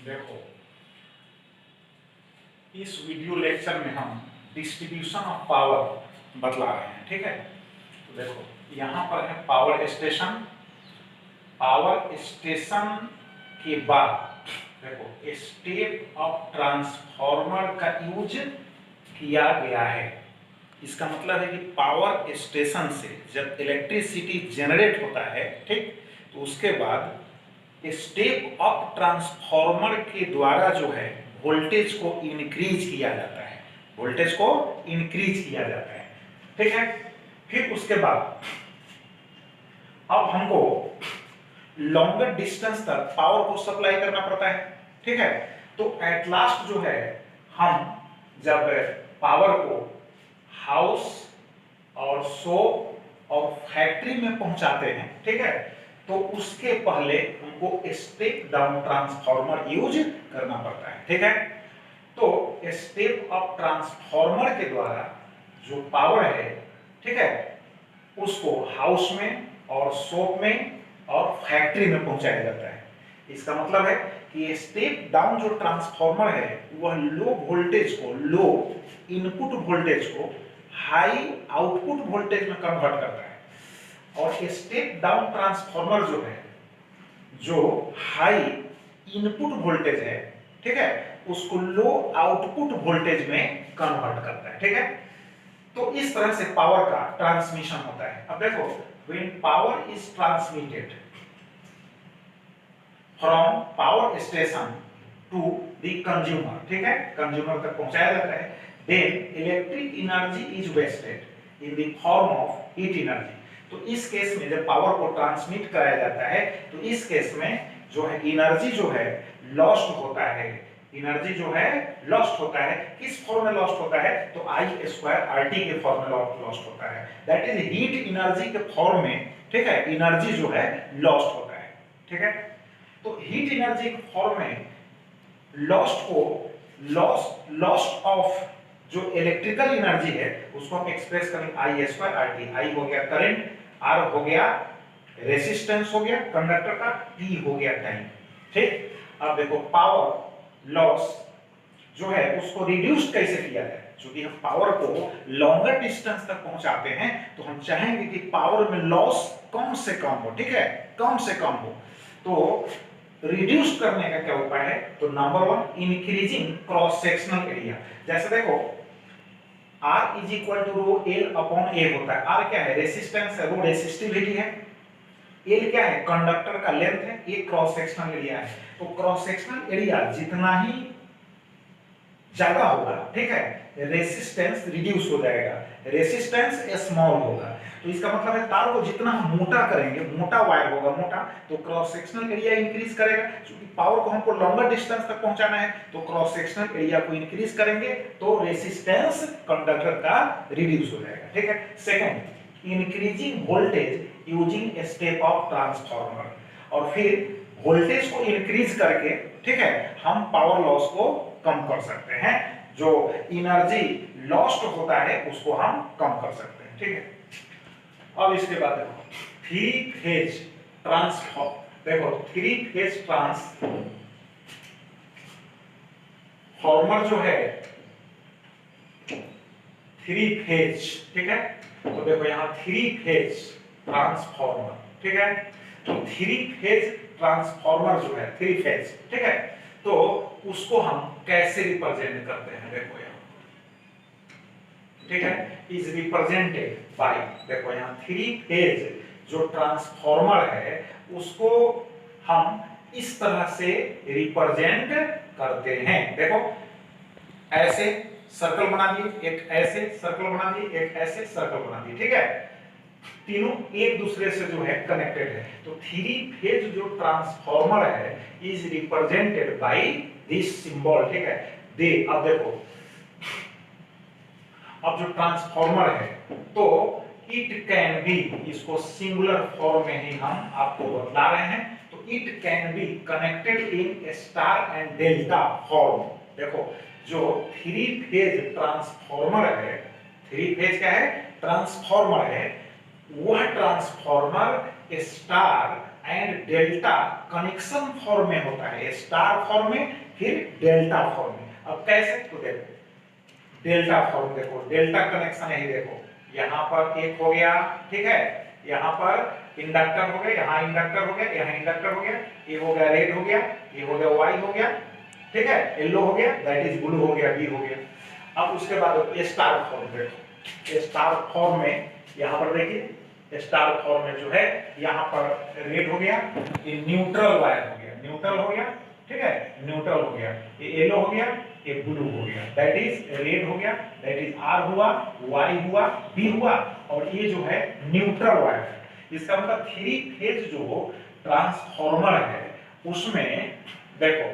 देखो, इस video lecture में हम डिस्ट्रीब्यूशन ऑफ पावर बतला रहे हैं। ठीक है, तो देखो यहाँ पर है पावर स्टेशन। पावर स्टेशन के बाद देखो स्टेप ऑफ ट्रांसफॉर्मर का यूज किया गया है। इसका मतलब है कि पावर स्टेशन से जब इलेक्ट्रिसिटी जनरेट होता है, ठीक, तो उसके बाद स्टेप अप ट्रांसफॉर्मर के द्वारा जो है वोल्टेज को इंक्रीज किया जाता है, वोल्टेज को इंक्रीज किया जाता है। ठीक है, फिर उसके बाद अब हमको लॉन्गर डिस्टेंस तक पावर को सप्लाई करना पड़ता है। ठीक है, तो एट लास्ट जो है हम जब पावर को हाउस और शॉप और फैक्ट्री में पहुंचाते हैं, ठीक है, तो उसके पहले हमको स्टेप डाउन ट्रांसफॉर्मर यूज करना पड़ता है। ठीक है, तो स्टेप अप ट्रांसफॉर्मर के द्वारा जो पावर है, ठीक है, उसको हाउस में और शॉप में और फैक्ट्री में पहुंचाया जाता है। इसका मतलब है कि स्टेप डाउन जो ट्रांसफॉर्मर है वह लो वोल्टेज को, लो इनपुट वोल्टेज को हाई आउटपुट वोल्टेज में कन्वर्ट करता है, और स्टेप डाउन ट्रांसफॉर्मर जो है, जो हाई इनपुट वोल्टेज है, ठीक है, उसको लो आउटपुट वोल्टेज में कन्वर्ट करता है। ठीक है, तो इस तरह से पावर का ट्रांसमिशन होता है। अब देखो, when power is transmitted from power station to the consumer, ठीक है, कंज्यूमर तक पहुंचाया जाता है, then electric energy is wasted in the form of heat energy. तो इस केस में जब पावर को ट्रांसमिट कराया जाता है तो इस केस में जो है एनर्जी जो है लॉस्ट होता है, एनर्जी जो है लॉस्ट होता है। किस फॉर्म में लॉस्ट होता है? तो I स्क्वायर RT के फॉर्म में लॉस्ट होता है, दैट इज हीट एनर्जी के फॉर्म में, ठीक है, एनर्जी जो है लॉस्ट होता है। ठीक है, तो हीट एनर्जी के फॉर्म में लॉस्ट को लॉस्ट ऑफ जो इलेक्ट्रिकल एनर्जी है उसको हम एक्सप्रेस करेंगे I स्क्वायर RT। I हो गया करंट, R हो गया रेजिस्टेंस हो गया कंडक्टर का, T हो गया टाइम। ठीक, अब देखो पावर लॉस जो है उसको रिड्यूस कैसे किया जाए? क्योंकि हम पावर को लॉन्गर डिस्टेंस तक पहुंचाते हैं तो हम चाहेंगे कि पावर में लॉस कम से कम हो, ठीक है, कम से कम हो। तो रिड्यूस करने का क्या उपाय है? तो number one, increasing cross sectional area. जैसे देखो R is equal to rho L upon A होता है। R क्या है? रेसिस्टेंस है, रो रेसिस्टिविटी है, L क्या है? कंडक्टर का लेंथ है, ये क्रॉस सेक्शनल एरिया है। तो क्रॉस सेक्शनल एरिया जितना ही ज्यादा होगा, ठीक है, रेसिस्टेंस रिड्यूस हो जाएगा, रेसिस्टेंस स्मॉल होगा। तो इसका मतलब है तार को जितना हम मोटा करेंगे, मोटा वायर होगा मोटा, तो क्रॉस सेक्शनल एरिया इंक्रीज करेगा। क्योंकि पावर को हमको लॉन्गर डिस्टेंस तक पहुंचाना है तो क्रॉस सेक्शनल एरिया को इंक्रीज करेंगे तो रेसिस्टेंस कंडक्टर का रिड्यूस हो जाएगा। ठीक है, second, increasing voltage using step of transformer. और फिर वोल्टेज को इंक्रीज करके, ठीक है, हम पावर लॉस को कम कर सकते हैं, जो एनर्जी लॉस्ट होता है उसको हम कम कर सकते हैं। ठीक है, अब इसके बाद देखो थ्री फेज ट्रांसफॉर्मर। देखो थ्री फेज ट्रांसफॉर्मर जो है थ्री फेज, ठीक है, तो देखो यहां थ्री फेज ट्रांसफॉर्मर, ठीक है, तो थ्री फेज ट्रांसफॉर्मर जो है थ्री फेज, ठीक है, तो उसको हम कैसे रिप्रेजेंट करते हैं? देखो यहां, ठीक है, इज रिप्रेजेंटेड बाय, देखो यहां थ्री फेज जो ट्रांसफॉर्मर है उसको हम इस तरह से रिप्रेजेंट करते हैं। देखो ऐसे सर्कल बना दिए, एक ऐसे सर्कल बना दिए, एक ऐसे सर्कल बना दिए, ठीक है, तीनों एक दूसरे से जो है कनेक्टेड है। तो थ्री फेज जो ट्रांसफॉर्मर है is represented by this symbol, ठीक है, दे। अब देखो, अब जो ट्रांसफॉर्मर है तो इट कैन बी, इसको सिंगुलर फॉर्म में ही हम आपको बतला रहे हैं, तो it can be connected in star and delta form. देखो जो थ्री फेज ट्रांसफॉर्मर है, थ्री फेज क्या है? ट्रांसफॉर्मर है, वह transformer star and delta connection form में होता है, स्टार फॉर्म में फिर डेल्टा फॉर्म में। अब कैसे, तो देखो डेल्टा फॉर्म, देखो डेल्टा कनेक्शन है, देखो यहाँ पर एक हो गया, ठीक है, यहाँ पर इंडक्टर हो गया, यहाँ इंडक्टर हो गया, यहाँ इंडक्टर हो गया, ये हो गया रेड हो गया, ये हो गया वाई हो गया, ठीक है, येलो हो गया, दैट इज ब्लू हो गया, बी हो गया। अब उसके बाद स्टार फॉर्म, देखो स्टार फॉर्म में यहाँ पर देखिए स्टार फॉर्म में जो है यहाँ पर रेड हो गया, ये न्यूट्रल वायर हो गया, न्यूट्रल हो गया, ठीक है, न्यूट्रल हो गया, ये येलो हो गया, ये ब्लू हो गया, दैट इज रेड हो गया, दैट इज आर हुआ, वाई हुआ, बी हुआ, और ये जो है न्यूट्रल वायर है। इसका मतलब थ्री फेज जो ट्रांसफॉर्मर है उसमें देखो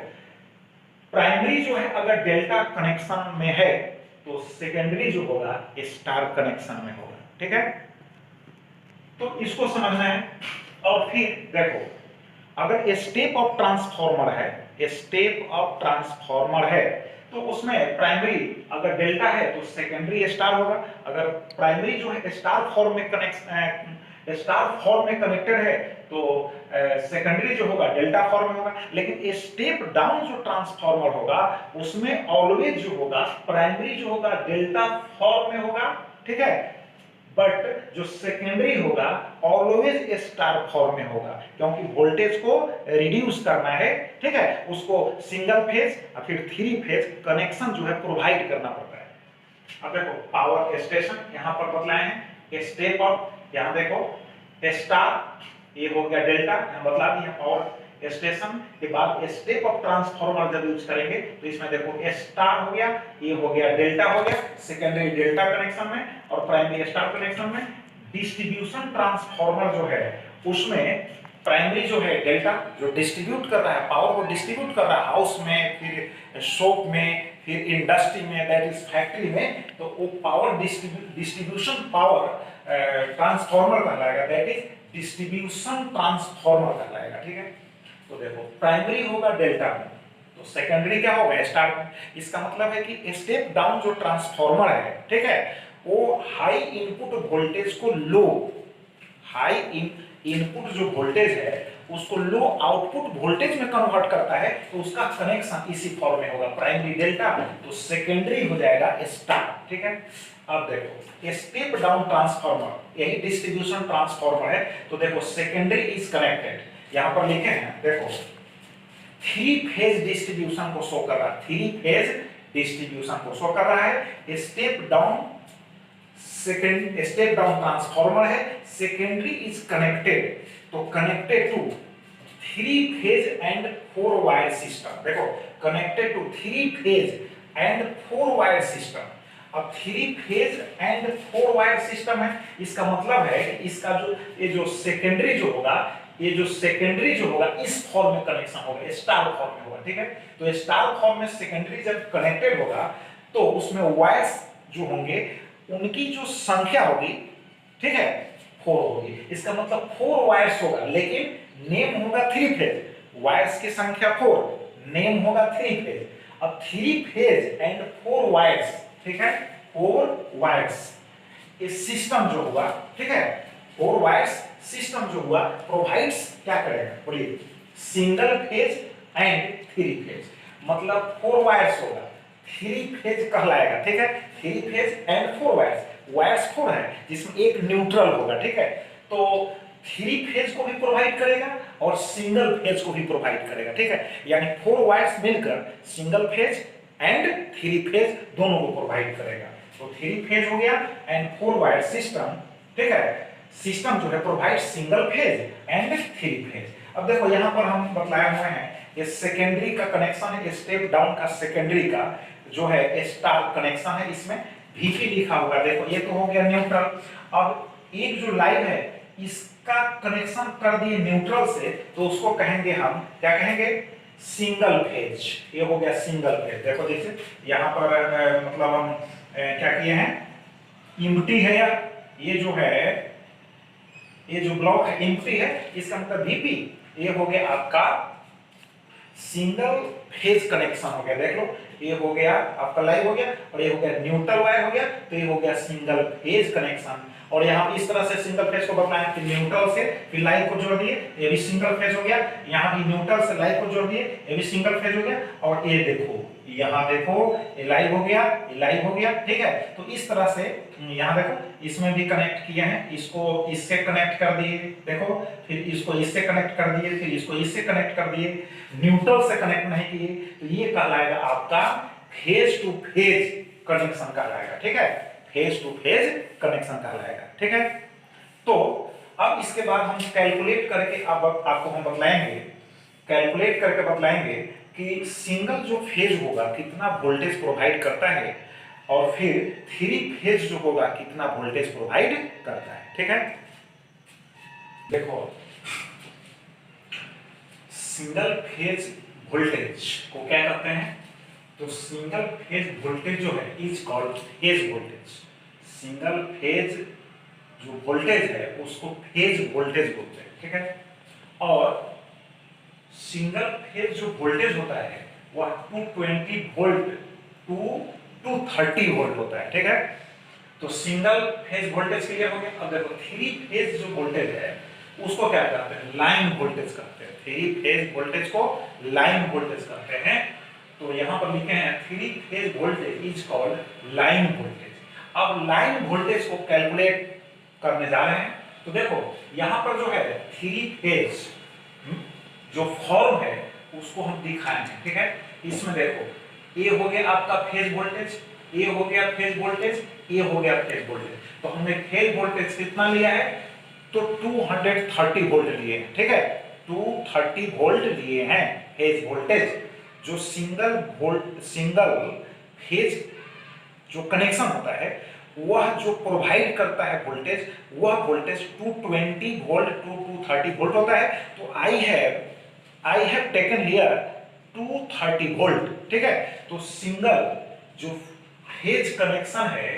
प्राइमरी जो है अगर डेल्टा कनेक्शन में है तो सेकेंडरी जो होगा स्टार कनेक्शन में होगा, ठीक है, तो इसको समझना है। और फिर देखो अगर स्टेप ऑफ ट्रांसफॉर्मर है, स्टेप ऑफ ट्रांसफॉर्मर है तो उसमें प्राइमरी अगर डेल्टा है तो सेकेंडरी स्टार होगा, अगर प्राइमरी जो है स्टार फॉर्म में कनेक्टेड है तो सेकेंडरी जो होगा डेल्टा फॉर्म में होगा। लेकिन स्टेप डाउन जो ट्रांसफॉर्मर होगा उसमें ऑलवेज जो होगा प्राइमरी जो होगा डेल्टा फॉर्म में होगा, ठीक है, बट जो सेकेंडरी होगा ऑलवेज स्टार फॉर्म में होगा, क्योंकि वोल्टेज को रिड्यूस करना है, ठीक है, उसको सिंगल फेज और फिर थ्री फेज कनेक्शन जो है प्रोवाइड करना पड़ता है। अब देखो पावर स्टेशन यहाँ पर बतलाए हैं, स्टेप ऑफ, यहाँ देखो स्टार, ये हो गया डेल्टा, बतला दिया पावर स्टेशन के बाद स्टेप ऑफ ट्रांसफॉर्मर जब यूज करेंगे तो इसमें देखो स्टार हो गया, ये हो गया डेल्टा हो गया, सेकेंडरी डेल्टा कनेक्शन में और प्राइमरी स्टार कनेक्शन में। डिस्ट्रीब्यूशन ट्रांसफॉर्मर जो है उसमें प्राइमरी जो है डेल्टा जो डिस्ट्रीब्यूट कर रहा है, पावर को डिस्ट्रीब्यूट कर रहा है हाउस में, फिर शॉप में, फिर इंडस्ट्री में, दैट इज फैक्ट्री में, तो वो पावर डिस्ट्रीब्यूशन पावर ट्रांसफॉर्मर कहलाएगा, दैट इज डिस्ट्रीब्यूशन ट्रांसफॉर्मर कहलाएगा, ठीक है। तो देखो प्राइमरी होगा डेल्टा में तो सेकेंडरी क्या होगा स्टार में। इसका मतलब है कि स्टेप डाउन जो ट्रांसफॉर्मर है, ठीक है, वो हाई इनपुट वोल्टेज को लो, हाई इनपुट जो वोल्टेज है उसको लो आउटपुट वोल्टेज में कन्वर्ट करता है, तो उसका कनेक्शन इसी फॉर्म में होगा, प्राइमरी डेल्टा तो सेकेंडरी हो जाएगा स्टार, ठीक है। अब देखो स्टेप डाउन ट्रांसफॉर्मर यही डिस्ट्रीब्यूशन ट्रांसफॉर्मर है, तो देखो सेकेंडरी इज कनेक्टेड, यहां पर लिखे हैं देखो थ्री फेज डिस्ट्रीब्यूशन को शो कर रहा है, थ्री फेज डिस्ट्रीब्यूशन को शो कर रहा है। स्टेप डाउन ट्रांसफॉर्मर है, सेकेंडरी इज कनेक्टेड, तो connected to three phase and four wire system, देखो connected to three phase and four wire system. अब three phase and four wire system है, इसका मतलब है कि इसका जो ये जो सेकेंडरी जो होगा, ये जो सेकेंडरी जो होगा इस फॉर्म में कनेक्शन होगा, स्टार फॉर्म में होगा, ठीक है। तो स्टार फॉर्म में सेकेंडरी जब कनेक्टेड होगा तो उसमें वायर्स जो होंगे उनकी जो संख्या होगी, ठीक है, 4 होगी। इसका मतलब 4 वायर्स होगा, लेकिन नेम होगा थ्री फेज, वायर्स की संख्या 4, नेम होगा थ्री फेज। अब थ्री फेज एंड 4 वायर्स, ठीक है, 4 वायर्स इस सिस्टम जो हुआ, ठीक है, 4 वायर्स सिस्टम जो हुआ प्रोवाइड्स क्या करेगा, बोलिए, single phase and three phase, मतलब 4 वायर्स होगा, थ्री फेज कहलाएगा, ठीक है, three phase and 4 wires, wires 4 है जिसमें एक न्यूट्रल होगा, ठीक है, तो थ्री फेज को भी प्रोवाइड करेगा और सिंगल फेज को भी प्रोवाइड करेगा, ठीक है, यानी 4 वायर्स मिलकर single phase and three phase दोनों को प्रोवाइड करेगा। तो थ्री फेज हो गया एंड 4 वायर सिस्टम, ठीक है, सिस्टम जो है provide single phase and three phase. अब देखो यहाँ पर हम बतलाए हुए हैं ये सेकेंडरी का कनेक्शन है, स्टेप डाउन का सेकेंडरी का जो है स्टार कनेक्शन है, इसमें VP लिखा होगा, देखो ये तो हो गया न्यूट्रल। अब एक जो लाइन है इसका कनेक्शन कर दिए न्यूट्रल से, तो उसको कहेंगे हम क्या कहेंगे, सिंगल फेज, ये हो गया सिंगल फेज। देखो जैसे यहाँ पर मतलब हम क्या किए हैं, इम्प्टी है यार, ये जो है ये जो ब्लॉक है इम्प्टी है, इसका मतलब VP, ये हो गया आपका सिंगल फेज कनेक्शन हो गया। देख लो ये हो गया आपका लाइव हो गया, और ये हो गया न्यूट्रल वायर हो गया, तो ये हो गया सिंगल फेज कनेक्शन। और यहाँ इस तरह से सिंगल फेज को बताएं, फिर न्यूट्रल से फिर लाइव को जोड़ दिए, ये भी सिंगल फेज हो गया। यहाँ भी न्यूट्रल से लाइव को जोड़ दिए, ये भी सिंगल फेज हो गया। और ये देखो, यहाँ देखो, ये लाइव हो गया, ये लाइव हो गया, ठीक है। तो इस तरह से यहाँ देखो, इसमें भी कनेक्ट किए हैं, इसको इससे कनेक्ट कर दिए, देखो, फिर इसको इससे कनेक्ट कर दिए, फिर इसको इससे कनेक्ट कर दिए, न्यूट्रल से कनेक्ट नहीं किए, तो ये कहलाएगा आपका फेज टू फेज कनेक्शन कहलाएगा, ठीक है, फेज टू फेज कनेक्शन कहलाएगा, ठीक है। तो अब इसके बाद हम कैलकुलेट करके अब आपको हम बतलाएंगे, कैलकुलेट करके बतलाएंगे कि सिंगल जो फेज होगा कितना वोल्टेज प्रोवाइड करता है, और फिर थ्री फेज जो होगा कितना वोल्टेज प्रोवाइड करता है, ठीक है। देखो, सिंगल फेज वोल्टेज को क्या कहते हैं, तो सिंगल फेज वोल्टेज जो है is called phase voltage. Single phase जो वोल्टेज है उसको फेज वोल्टेज बोलते हैं, ठीक है। और सिंगल फेज जो वोल्टेज होता है वह 220 वोल्ट टू 230 वोल्ट होता है, ठीक है। तो सिंगल फेज वोल्टेज क्लियर हो गया। अब देखो, थ्री फेज जो वोल्टेज है उसको क्या कहते हैं, लाइन वोल्टेज कहते हैं। थ्री फेज वोल्टेज को लाइन वोल्टेज कहते हैं। तो यहाँ पर लिखे हैं three phase voltage is called line voltage. अब लाइन वोल्टेज को कैलकुलेट करने जा रहे हैं। तो देखो, यहाँ पर जो है थ्री फेज जो फॉर्म है उसको हम दिखाएंगे, ठीक है। इसमें देखो, ये हो गया आपका फेज वोल्टेज, ये हो गया फेज वोल्टेज, ये हो गया फेज वोल्टेज। तो हमने फेज वोल्टेज कितना लिया है, तो 230 वोल्ट लिए हैं, ठीक है, 230 वोल्ट लिए हैं फेज वोल्टेज। जो सिंगल फेज जो कनेक्शन होता है वह जो प्रोवाइड करता है वोल्टेज, वह वोल्टेज 220 वोल्ट टू 230 वोल्ट होता है। तो I have taken here 230 volt, ठीक है। तो सिंगल जो फेज कनेक्शन है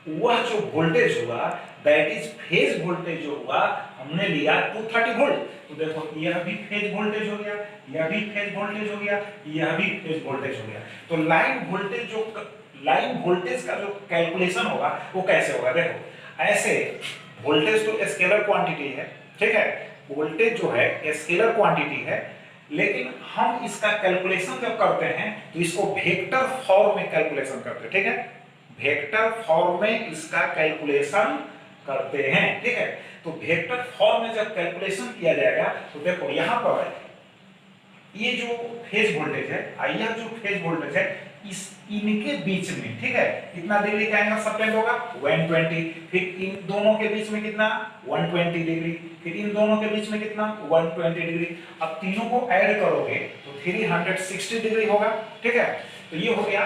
वह जो वोल्टेज हुआ दैट इज फेज वोल्टेज जो हुआ हमने लिया 230 वोल्ट। तो देखो, यह भी फेज वोल्टेज हो गया, यह भी फेज वोल्टेज हो गया, यह भी फेज वोल्टेज हो गया। तो लाइन वोल्टेज का जो कैलकुलेशन होगा वो कैसे होगा, देखो, ऐसे वोल्टेज तो स्केलर क्वांटिटी है, ठीक है, वोल्टेज जो है स्केलर क्वांटिटी है, लेकिन हम इसका कैलकुलेशन जब करते हैं तो इसको वेक्टर फॉर्म में कैलकुलेशन करते हैं, ठीक है, वेक्टर फॉर्म में इसका कैलकुलेशन करते हैं, ठीक है। तो वेक्टर फॉर्म में जब कैलकुलेशन किया जाएगा तो देखो, यहाँ पर ये जो फेज वोल्टेज है, यह जो फेज वोल्टेज है इनके बीच में, ठीक है, कितना डिग्री का एंगल सबटेंड होगा 120, फिर इन दोनों के बीच में कितना 120 डिग्री, फिर इन दोनों के बीच में कितना 120 डिग्री। अब तीनों को ऐड करोगे तो 360 डिग्री होगा, ठीक है। तो ये हो गया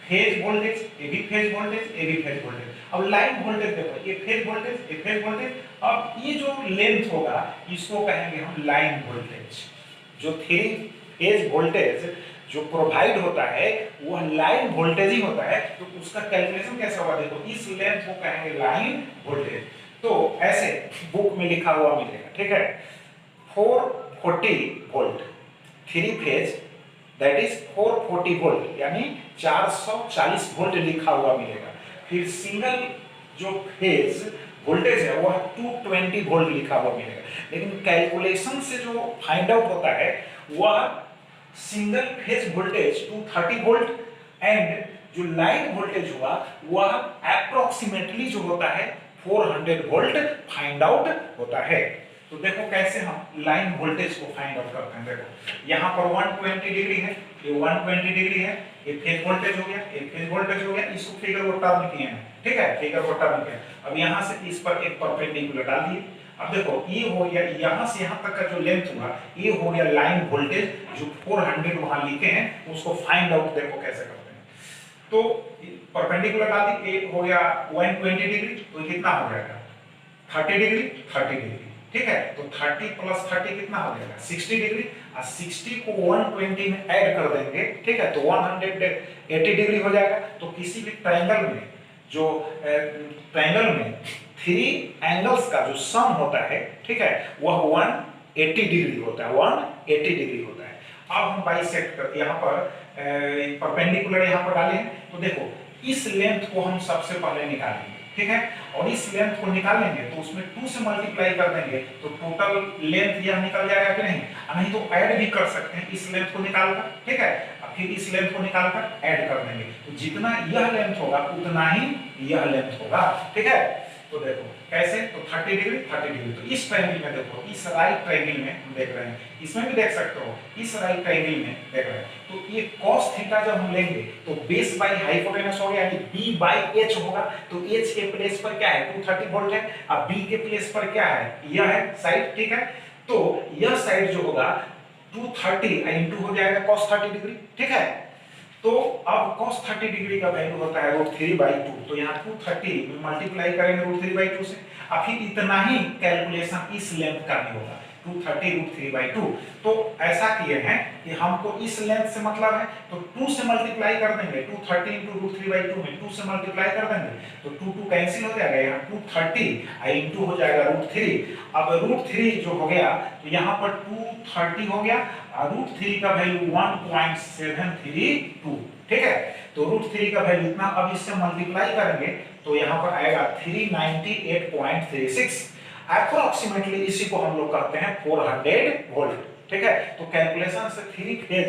फेज वोल्टेज, ये भी फेज वोल्टेज, ये भी फेज वोल्टेज। अब लाइन वोल्टेज देखो, ये फेज वोल्टेज, ये फेज वोल्टेज। अब ये जो लेंथ होगा इसको कहेंगे हम लाइन वोल्टेज। जो थ्री फेज वोल्टेज जो प्रोवाइड होता है वह लाइन वोल्टेज ही होता है। तो उसका कैलकुलेशन कैसे होगा, देखो, इस लेंथ को कहेंगे लाइन वोल्टेज। तो ऐसे बुक में लिखा हुआ मिलेगा, ठीक है, 440 volt three phase that is 440 volt, यानी 440 वोल्ट लिखा हुआ मिलेगा। फिर सिंगल जो फेज वोल्टेज है वह 220 वोल्ट लिखा हुआ मिलेगा। लेकिन कैलकुलेशन से जो फाइंड आउट होता है वह single phase voltage 230 volt and जो लाइन वोल्टेज हुआ वह अप्रोक्सीमेटली जो होता है 400 वोल्ट फाइंड आउट होता है। तो देखो कैसे हम लाइन वोल्टेज को फाइंड आउट करते हैं। देखो, यहाँ पर 120 डिग्री है, ये 120 डिग्री है, ये फेज वोल्टेज हो गया, ये फेज वोल्टेज हो गया। इसको फिगर को टर्न किए हैं, ठीक है, फिगर को टर्न किया। अब यहाँ से इस पर एक परपेंडिकुलर डाल दिए। अब देखो, ये हो गया, यहाँ से यहाँ तक का जो लेंथ हुआ ये हो गया लाइन वोल्टेज, जो 400 वहां लिखे हैं उसको फाइंड आउट देखो कैसे करते हैं। तो परपेंडिकुलर डाल दी, एक हो गया 120 डिग्री, तो कितना हो जाएगा 30 डिग्री, 30 डिग्री, ठीक है। तो 30 प्लस 30 कितना हो जाएगा 60 डिग्री, और 60 को 120 में ऐड कर देंगे, ठीक है, तो 180 डिग्री हो जाएगा। तो किसी भी ट्रायंगल में जो ट्रायंगल में थ्री एंगल्स का जो सम होता है, ठीक है, वह 180 डिग्री होता है, 180 डिग्री होता है। अब हम बाइसेक्ट कर यहाँ पर परपेंडिकुलर यहाँ पर डाले हैं, तो देखो इस लेंथ को हम सबसे पहले निकालेंगे, ठीक है, और इस लेंथ को निकालेंगे तो उसमें 2 से मल्टीप्लाई कर देंगे तो टोटल लेंथ यह निकल जाएगा कि नहीं, नहीं तो ऐड भी कर सकते हैं इस लेंथ को निकालकर, ठीक है, फिर इस लेंथ को निकालकर ऐड कर देंगे, तो जितना यह लेंथ होगा उतना ही यह लेंथ होगा, ठीक है। तो देखो कैसे, तो 30 डिग्री 30 डिग्री, तो इस ट्रायंगल में देखो, इस राइट ट्रायंगल में हम देख रहे हैं, इसमें भी देख सकते हो, इस राइट ट्रायंगल में देख रहे हैं, तो ये cos थीटा जब हम लेंगे तो बेस बाय हाइपोटेनस हो गया, यानी b बाय h होगा, तो h के प्लेस पर क्या है 230 वोल्ट है, अब b के प्लेस पर क्या है, यह है साइड, ठीक है, तो यह साइड जो होगा 230 इनटू हो जाएगा cos 30 डिग्री, ठीक है, तो अब cos 30 डिग्री का वैल्यू होता है √3/2, तो यहाँ 230 में मल्टीप्लाई करेंगे √3/2 से, अब फिर इतना ही कैलकुलेशन इस लेंथ का भी होगा 230 √3/2, तो ऐसा किए हैं कि हमको इस लेंथ से मतलब है तो 2 से मल्टीप्लाई कर देंगे, 230 इंटू √3/2 में 2 से मल्टीप्लाई कर देंगे तो 2 कैंसिल हो जाएगा, यहाँ 230 इंटू हो जाएगा √3, अब √3 जो हो गया तो यहाँ पर 230 हो गया, √3 का वैल्यू 1.732, ठीक है, तो √3 का वैल्यू इतना, अब इससे मल्टीप्लाई करेंगे तो यहाँ पर आएगा 398.36, अप्रोक्सीमेटली इसी को हम लोग कहते हैं 400 वोल्ट, ठीक है, तो कैलकुलेशन से 3 फेज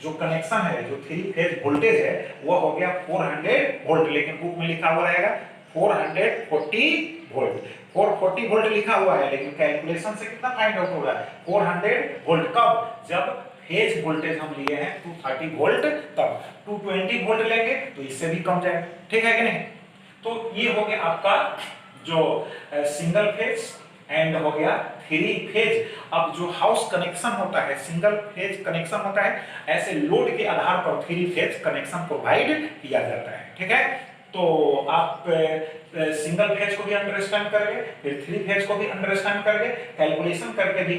जो कनेक्शन है, जो 3 फेज वोल्टेज है वो हो गया 400 वोल्ट, लेकिन बुक में लिखा हुआ रहेगा 440 वोल्ट, 440 वोल्ट लिखा हुआ है, लेकिन कैलकुलेशन से कितना फाइंड आउट हो रहा है 400 वोल्ट, कब, जब फेज वोल्टेज हम लिए हैं 230 वोल्ट, तब 220 वोल्ट लेंगे तो इससे भी कम जाएगा, ठीक है कि नहीं। तो ये हो गया आपका जो सिंगल फेज एंड हो गया 3 फेज। अब जो हाउस कनेक्शन होता है, सिंगल फेज कनेक्शन होता है, ऐसे लोड के आधार पर 3 फेज कनेक्शन प्रोवाइड किया जाता है, ठीक है, तो आप सिंगल फेज को भी अंडरस्टैंड करेंगे, फिर 3 फेज को भी अंडरस्टैंड करेंगे, कैलकुलेशन करके भी